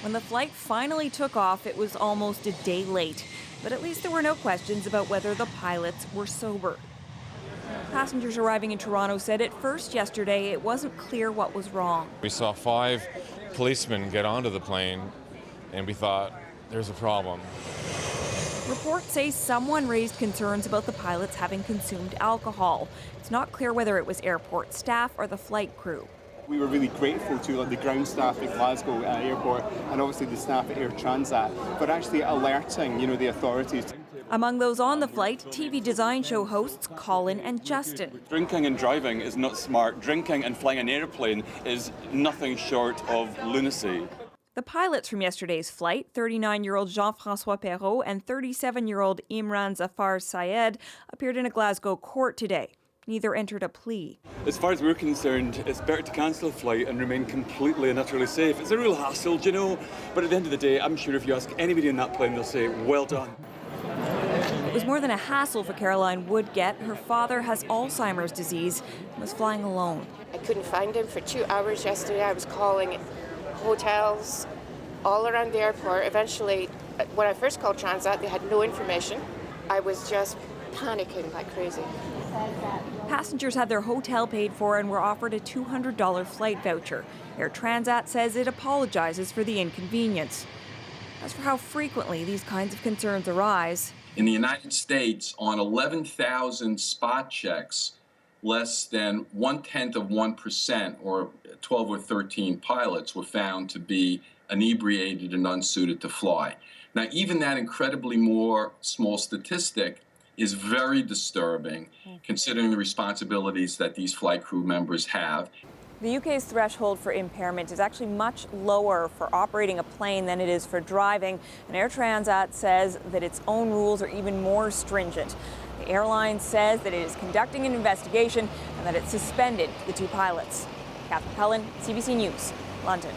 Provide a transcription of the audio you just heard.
When the flight finally took off, it was almost a day late. But at least there were no questions about whether the pilots were sober. Passengers arriving in Toronto said at first yesterday it wasn't clear what was wrong. We saw 5 policemen get onto the plane, and we thought, there's a problem. Reports say someone raised concerns about the pilots having consumed alcohol. It's not clear whether it was airport staff or the flight crew. We were really grateful to the ground staff at Glasgow Airport and obviously the staff at Air Transat for actually alerting, the authorities. Among those on the flight, TV design show hosts COLIN and Justin. Drinking and driving is not smart. Drinking and flying an airplane is nothing short of lunacy. The pilots from yesterday's flight, 39-year-old Jean-François Perrault and 37-year-old Imran Zafar Syed, appeared in a Glasgow court today. Neither entered a plea. As far as we're concerned, it's better to cancel a flight and remain completely and utterly safe. It's a real hassle, but at the end of the day, I'm sure if you ask anybody in that plane, they'll say, well done. It was more than a hassle for Caroline Woodgett. Her father has Alzheimer's disease and was flying alone. I couldn't find him for 2 hours yesterday. I was calling hotels all around the airport. Eventually, when I first called Transat, they had no information. I was just panicking like crazy. Passengers had their hotel paid for and were offered a $200 flight voucher. Air Transat says it apologizes for the inconvenience. As for how frequently these kinds of concerns arise, in the United States, on 11,000 spot checks, less than 0.1%, or 12 or 13 pilots, were found to be inebriated and unsuited to fly. Now, even that incredibly small statistic is very disturbing, considering the responsibilities that these flight crew members have. the UK's threshold for impairment is actually much lower for operating a plane than it is for driving, and Air Transat says that its own rules are even more stringent. The airline says that it is conducting an investigation and that it suspended the two pilots. Catherine Cullen, CBC News, London.